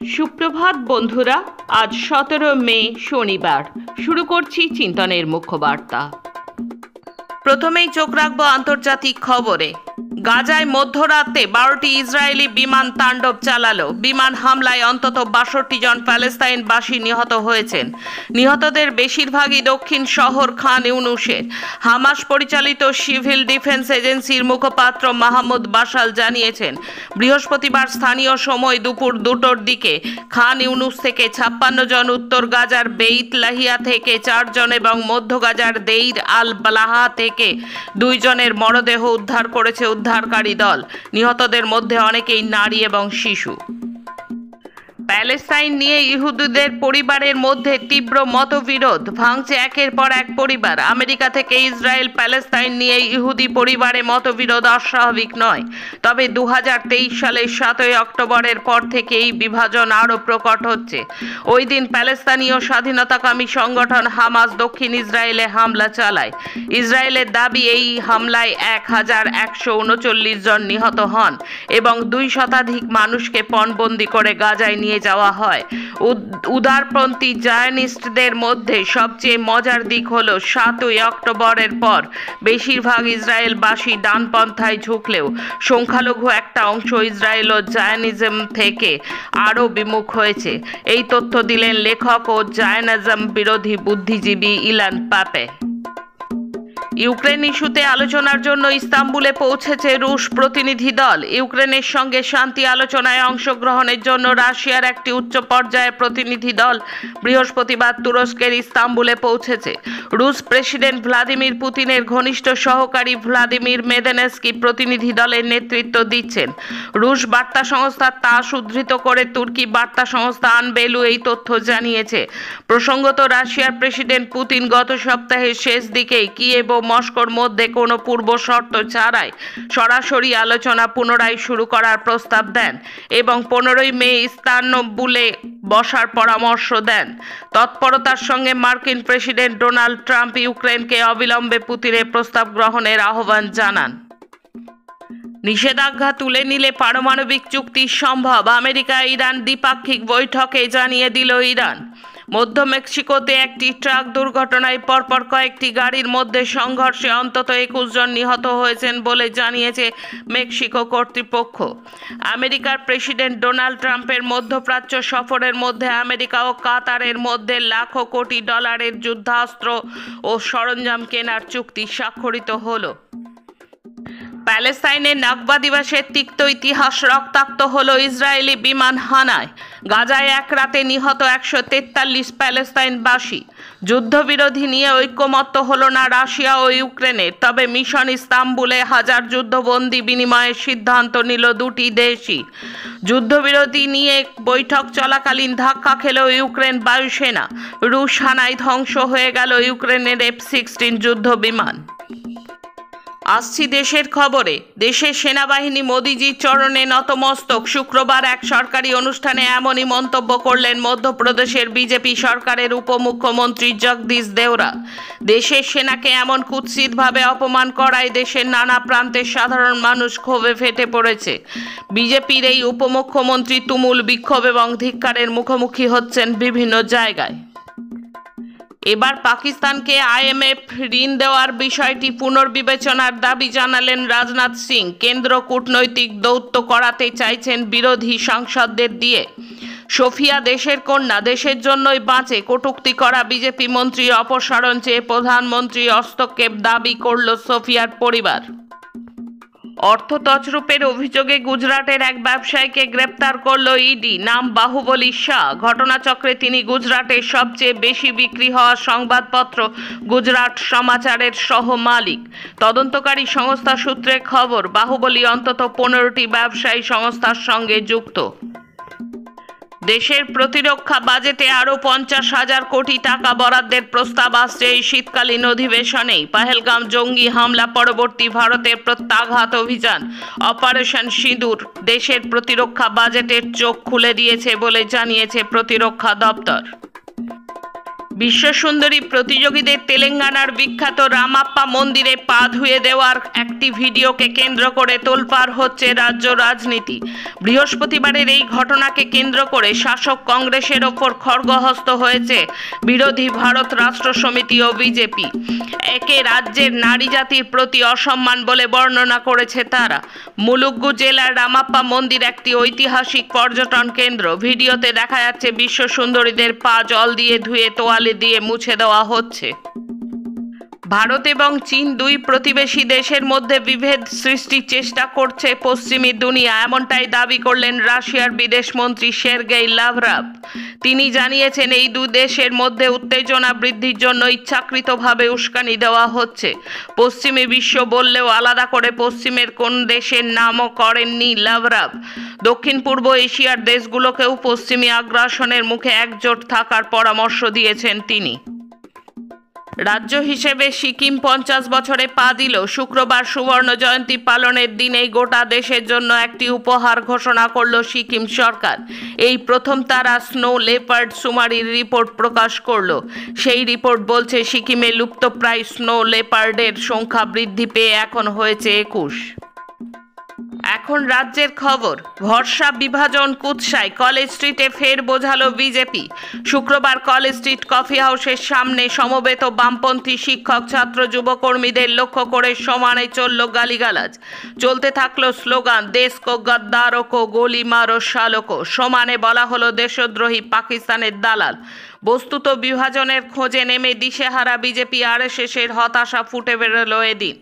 সুপ্রভাত বন্ধুরা, আজ 17 মে শনিবার। শুরু করছি চিন্তনের মুখ্য বার্তা। প্রথমেই চোখ রাখবো আন্তর্জাতিক খবরে। গাজায় মধ্যরাতে 12টি ইসরায়েলি বিমান তাণ্ডব চালালো। বিমান হামলায় অন্তত 62 জন প্যালেস্তাইনবাসী নিহত হয়েছেন। নিহতদের বেশিরভাগই দক্ষিণ শহর খান ইউনুসের। হামাস পরিচালিত সিভিল ডিফেন্স এজেন্সির মুখপাত্র মাহমুদ বাশাল জানিয়েছেন, বৃহস্পতিবার স্থানীয় সময় দুপুর 2টোর দিকে খান ইউনুস থেকে 56 জন, উত্তর গাজার বেইত লাহিয়া থেকে 4 জন এবং মধ্য গাজার দেইর আল বালাহা থেকে 2 জনের মরদেহ উদ্ধার করেছে উদ্ধারকারী দল। নিহতদের মধ্যে অনেকেই নারী এবং শিশু। প্যালেস্তাইন নিয়ে ইহুদিদের পরিবারের মধ্যে তীব্র মতবিরোধ। ভাঙছে একের পর এক পরিবার। আমেরিকা থেকে ইসরায়েল প্যালেস্তাইন নিয়ে ইহুদি পরিবারে মতবিরোধ অস্বাভাবিক নয়, তবে 2023 সালের 7ই অক্টোবরের পর থেকে এই বিভাজন আরও প্রকট হচ্ছে। ওই দিন প্যালেস্তানীয় স্বাধীনতাকামী সংগঠন হামাস দক্ষিণ ইসরায়েলে হামলা চালায়। ইসরায়েলের দাবি, এই হামলায় 1139 জন নিহত হন এবং 2 শতাধিক মানুষকে পণবন্দি করে গাজায় নিয়ে যাওয়া হয়। উদারপন্থী জায়নিস্টদের মধ্যে সবচেয়ে মজার দিক হলো 7ই অক্টোবরের পর বেশিরভাগ ইসরায়েলবাসী ডানপন্থায় ঝুঁকলেও সংখ্যালঘু একটা অংশ ইসরায়েল ও জায়নিজম থেকে আরও বিমুখ হয়েছে। এই তথ্য দিলেন লেখক ও জায়নিজম বিরোধী বুদ্ধিজীবী ইলান পাপে। ইউক্রেন ইস্যুতে আলোচনার জন্য ইস্তাম্বুলে পৌঁছেছে রুশ প্রতিনিধি দল। ইউক্রেনের সঙ্গে শান্তি আলোচনায় অংশগ্রহণের জন্য রাশিয়ার একটি উচ্চ পর্যায়ের প্রতিনিধি দল বৃহস্পতিবার তুরস্কের ইস্তাম্বুলে পৌঁছেছে। রুশ প্রেসিডেন্ট ভ্লাদিমির পুতিনের ঘনিষ্ঠ সহকারী ভ্লাদিমির মেদেনস্কি প্রতিনিধি দলের নেতৃত্ব দিচ্ছেন। রুশ বার্তা সংস্থা তাস উদ্ধৃত করে তুর্কি বার্তা সংস্থা আনবেলু এই তথ্য জানিয়েছে। প্রসঙ্গত, রাশিয়ার প্রেসিডেন্ট পুতিন গত সপ্তাহের শেষ দিকেই কিয়েভ ও মস্কোর মধ্যে কোনো পূর্ব শর্ত ছাড়াই সরাসরি আলোচনা পুনরায় শুরু করার প্রস্তাব দেন এবং 15ই মে ইস্তানবুলে বসার পরামর্শ দেন। তৎপরতার সঙ্গে মার্কিন প্রেসিডেন্ট ডোনাল্ড ট্রাম্প ইউক্রেনকে অবিলম্বে পুতিনের প্রস্তাব গ্রহণের আহ্বান জানান। নিষেধাজ্ঞা তুলে নিলে পারমাণবিক চুক্তি সম্ভব, আমেরিকা ইরান দ্বিপাক্ষিক বৈঠকে জানিয়ে দিল ইরান। মধ্য মেক্সিকোতে একটি ট্রাক দুর্ঘটনায় পরপর কয়েকটি গাড়ির মধ্যে সংঘর্ষে অন্তত 21 জন নিহত হয়েছেন বলে জানিয়েছে মেক্সিকো কর্তৃপক্ষ। আমেরিকার প্রেসিডেন্ট ডোনাল্ড ট্রাম্পের মধ্যপ্রাচ্য সফরের মধ্যে আমেরিকা ও কাতারের মধ্যে লাখো কোটি ডলারের যুদ্ধাস্ত্র ও সরঞ্জাম কেনার চুক্তি স্বাক্ষরিত হলো। প্যালেস্তাইনের নাকবা দিবসের তিক্ত ইতিহাস রক্তাক্ত হলো ইসরায়েলি বিমান হানায়। গাজায় এক রাতে নিহত 143 প্যালেস্তাইনবাসী। যুদ্ধবিরোধী নিয়ে ঐক্যমত্য হলো না রাশিয়া ও ইউক্রেনের, তবে মিশন ইস্তাম্বুলে হাজার যুদ্ধবন্দী বিনিময়ের সিদ্ধান্ত নিল দুটি দেশই। যুদ্ধবিরতি নিয়ে বৈঠক চলাকালীন ধাক্কা খেল ইউক্রেন বায়ুসেনা। রুশ হানায় ধ্বংস হয়ে গেল ইউক্রেনের F-16 যুদ্ধ বিমান। আসছি দেশের খবরে। দেশের সেনাবাহিনী মোদিজির চরণে নতমস্তক। শুক্রবার এক সরকারি অনুষ্ঠানে এমনই মন্তব্য করলেন মধ্যপ্রদেশের বিজেপি সরকারের উপমুখ্যমন্ত্রী জগদীশ দেওরা। দেশের সেনাকে এমন কুৎসিতভাবে অপমান করায় দেশের নানা প্রান্তের সাধারণ মানুষ ক্ষোভে ফেটে পড়েছে। বিজেপির এই উপমুখ্যমন্ত্রী তুমুল বিক্ষোভ এবং ধিক্কারের মুখোমুখি হচ্ছেন বিভিন্ন জায়গায়। এবার পাকিস্তানকে IMF ঋণ দেওয়ার বিষয়টি পুনর্বিবেচনার দাবি জানালেন রাজনাথ সিং। কেন্দ্র কূটনৈতিক দৌত্য করাতে চাইছেন বিরোধী সাংসদদের দিয়ে। সোফিয়া দেশের কন্যা, দেশের জন্যই বাঁচে, কটূক্তি করা বিজেপি মন্ত্রীর অপসারণ চেয়ে প্রধানমন্ত্রী হস্তক্ষেপ দাবি করল সোফিয়ার পরিবার। অর্থ তছরূপের অভিযোগে গুজরাটের এক ব্যবসায়ীকে গ্রেপ্তার করল ইডি। নাম বাহুবলী শাহ। ঘটনাচক্রে তিনি গুজরাটের সবচেয়ে বেশি বিক্রি হওয়া সংবাদপত্র গুজরাট সমাচারের সহ মালিক। তদন্তকারী সংস্থা সূত্রে খবর, বাহুবলী অন্তত 15টি ব্যবসায়ী সংস্থার সঙ্গে যুক্ত। দেশের প্রতিরক্ষা বাজেটে আরও 50,000 কোটি টাকা বরাদ্দের প্রস্তাব আসছে এই শীতকালীন অধিবেশনেই। পহেলগাম জঙ্গি হামলা পরবর্তী ভারতের প্রত্যাঘাত অভিযান অপারেশন সিঁদুর দেশের প্রতিরক্ষা বাজেটের চোখ খুলে দিয়েছে বলে জানিয়েছে প্রতিরক্ষা দপ্তর। বিশ্ব সুন্দরী প্রতিযোগীদের তেলেঙ্গানার বিখ্যাত রামাপ্পা মন্দিরে পা ধুয়ে দেওয়ার একটি ভিডিওকে কেন্দ্র করে তোলপাড় হচ্ছে রাজ্য রাজনীতি। বৃহস্পতিবারের এই ঘটনাকে কেন্দ্র করে শাসক কংগ্রেসের ওপর খড়গহস্ত হয়েছে বিরোধী ভারত রাষ্ট্র সমিতি ও বিজেপি। একে রাজ্যের নারী জাতির প্রতি অসম্মান বলে বর্ণনা করেছে তারা। মুলুগু জেলার রামাপ্পা মন্দির একটি ঐতিহাসিক পর্যটন কেন্দ্র। ভিডিওতে দেখা যাচ্ছে বিশ্ব সুন্দরীদের পা জল দিয়ে ধুয়ে তোয়ালে দিয়ে মুছে দেওয়া হচ্ছে। ভারত এবং চীন দুই প্রতিবেশী দেশের মধ্যে বিভেদ সৃষ্টির চেষ্টা করছে পশ্চিমী দুনিয়া, এমনটাই দাবি করলেন রাশিয়ার বিদেশমন্ত্রী সের্গেই লাভরভ। তিনি জানিয়েছেন এই দুই দেশের মধ্যে উত্তেজনা বৃদ্ধির জন্য ইচ্ছাকৃতভাবে উস্কানি দেওয়া হচ্ছে। পশ্চিমী বিশ্ব বললেও আলাদা করে পশ্চিমের কোন দেশের নামও করেননি লাভরভ। দক্ষিণ পূর্ব এশিয়ার দেশগুলোকেও পশ্চিমী আগ্রাসনের মুখে একজোট থাকার পরামর্শ দিয়েছেন তিনি। রাজ্য হিসেবে সিকিম 50 বছরে পা দিল। শুক্রবার সুবর্ণ জয়ন্তী পালনের দিনেই গোটা দেশের জন্য একটি উপহার ঘোষণা করল সিকিম সরকার। এই প্রথম তারা স্নো লেপার্ড সুমারির রিপোর্ট প্রকাশ করল। সেই রিপোর্ট বলছে সিকিমে লুপ্তপ্রায় স্নো লেপার্ডের সংখ্যা বৃদ্ধি পেয়ে এখন হয়েছে 21। এখন রাজ্যের খবর। ভরসা বিভাজন কুৎসায় কলেজ স্ট্রিটে ফের বোঝালো বিজেপি। শুক্রবার কলেজ স্ট্রিট কফি হাউসের সামনে সমবেত বামপন্থী শিক্ষক ছাত্র যুবকর্মীদের লক্ষ্য করে সমানে চলল গালিগালাজ। চলতে থাকলো স্লোগান দেশ কো গদ্দারো কো গোলি মারো শালকো। সমানে বলা হলো দেশদ্রোহী পাকিস্তানের দালাল। বস্তুত বিভাজনের খোঁজে নেমে দিশেহারা বিজেপি আরএসএসের হতাশা ফুটে বেরোলো এদিন।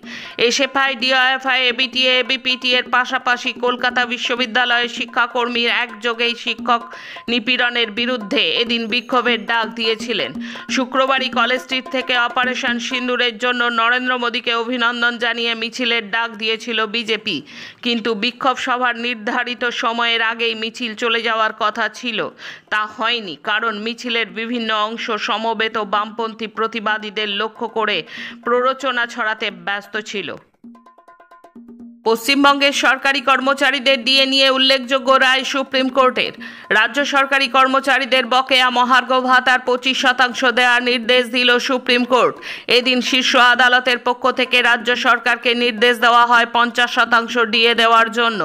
এসএফআই, ডিওএফআই, এবিটিএ, এবিপিটি এর পাশাপাশি কলকাতা বিশ্ববিদ্যালয়ের শিক্ষাকর্মীর একযোগেই শিক্ষক নিপীড়নের বিরুদ্ধে এদিন বিক্ষোভের ডাক দিয়েছিলেন। শুক্রবারই কলেজ স্ট্রিট থেকে অপারেশন সিন্দুরের জন্য নরেন্দ্র মোদীকে অভিনন্দন জানিয়ে মিছিলের ডাক দিয়েছিল বিজেপি। কিন্তু বিক্ষোভ সভার নির্ধারিত সময়ের আগেই মিছিল চলে যাওয়ার কথা ছিল। তা হয়নি, কারণ মিছিলের বিভিন্ন অংশ সমবেত বামপন্থী প্রতিবাদীদের লক্ষ্য করে প্ররোচনা ছড়াতে ব্যস্ত ছিল। পশ্চিমবঙ্গের সরকারি কর্মচারীদের ডিএ নিয়ে উল্লেখযোগ্য রায় সুপ্রিম কোর্টের। রাজ্য সরকারি কর্মচারীদের বকেয়া মহার্ঘ ভাতার 25% দেওয়ার নির্দেশ দিল সুপ্রিম কোর্ট। এদিন শীর্ষ আদালতের পক্ষ থেকে রাজ্য সরকারকে নির্দেশ দেওয়া হয় 50% ডিএ দেওয়ার জন্য।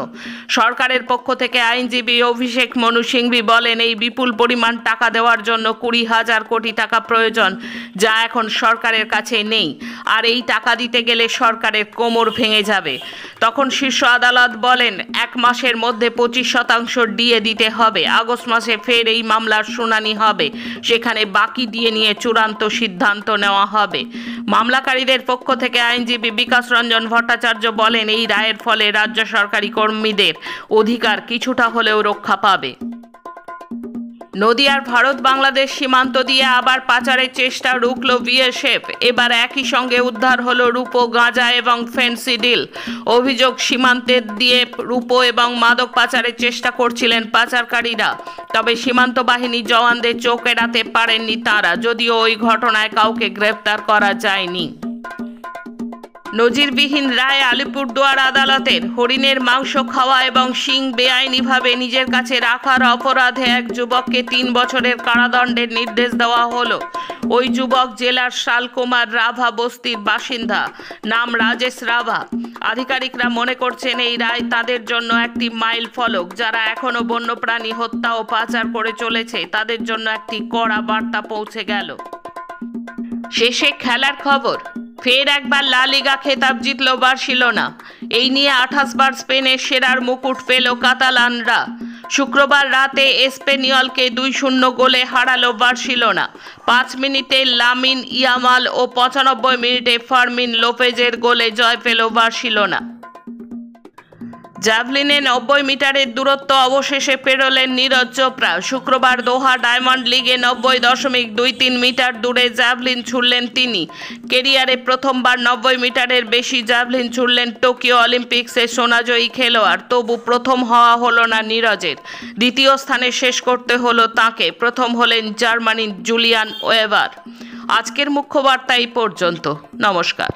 সরকারের পক্ষ থেকে আইনজীবী অভিষেক মনু সিংভি বলেন, এই বিপুল পরিমাণ টাকা দেওয়ার জন্য 20,000 কোটি টাকা প্রয়োজন, যা এখন সরকারের কাছে নেই। আর এই টাকা দিতে গেলে সরকারের কোমর ভেঙে যাবে। তখন শীর্ষ আদালত বলেন 1 মাসের মধ্যে 25% ডিএ দিতে হবে। আগস্ট মাসে ফের এই মামলার শুনানি হবে, সেখানে বাকি ডিএ নিয়ে চূড়ান্ত সিদ্ধান্ত নেওয়া হবে। মামলাকারীদের পক্ষ থেকে আইনজীবী বিকাশ রঞ্জন ভট্টাচার্য বলেন, এই রায়ের ফলে রাজ্য সরকারি কর্মীদের অধিকার কিছুটা হলেও রক্ষা পাবে। নদিয়ার ভারত বাংলাদেশ সীমান্ত দিয়ে আবার পাচারের চেষ্টা রুখল বিএসএফ। এবার একই সঙ্গে উদ্ধার হলো রূপো, গাঁজা এবং ফেন্সিডিল। অভিযোগ, সীমান্তে দিয়ে রূপো এবং মাদক পাচারের চেষ্টা করছিলেন পাচারকারীরা। তবে সীমান্ত বাহিনীর জওয়ানদের চোখ এড়াতে পারেননি তাঁরা, যদিও ওই ঘটনায় কাউকে গ্রেফতার করা যায়নি। নজিরবিহীন রায় আলিপুরদুয়ার আদালতের। হরিণের মাংস খাওয়া এবং শিং বেআইনিভাবে নিজের কাছে রাখার অপরাধে এক যুবককে 3 বছরের কারাদণ্ডের নির্দেশ দেওয়া হলো। ওই যুবক জেলার শালকুমার রাভা বস্তির বাসিন্দা, নাম রাজেশ রাভা। আধিকারিকরা মনে করছেন এই রায় তাদের জন্য একটি মাইল ফলক। যারা এখনো বন্যপ্রাণী হত্যা ও পাচার করে চলেছে তাদের জন্য একটি কড়া বার্তা পৌঁছে গেল। শেষে খেলার খবর। ফের একবার লা লিগা খেতাব জিতল বার্সেলোনা। এই নিয়ে 28 বার স্পেনের সেরার মুকুট পেল কাতালানরা। শুক্রবার রাতে এসপেনিয়লকে 2-0 গোলে হারালো বার্সেলোনা। 5 মিনিটে লামিন ইয়ামাল ও 95 মিনিটে ফার্মিন লোপেজের গোলে জয় পেল বার্সেলোনা। জ্যাভলিনে 90 মিটারের দূরত্ব অবশেষে পেরোলেন নীরজ চোপড়া। শুক্রবার দোহা ডায়মন্ড লিগে 90.23 মিটার দূরে জ্যাভলিন ছুড়লেন তিনি। কেরিয়ারে প্রথমবার 90 মিটারের বেশি জ্যাভলিন ছুড়লেন টোকিও অলিম্পিক্সের সোনাজয়ী খেলোয়াড়। তবু প্রথম হওয়া হলো না নীরজের। দ্বিতীয় স্থানে শেষ করতে হলো তাঁকে। প্রথম হলেন জার্মানির জুলিয়ান ওয়েবার। আজকের মুখ্য বার্তা এই পর্যন্ত। নমস্কার।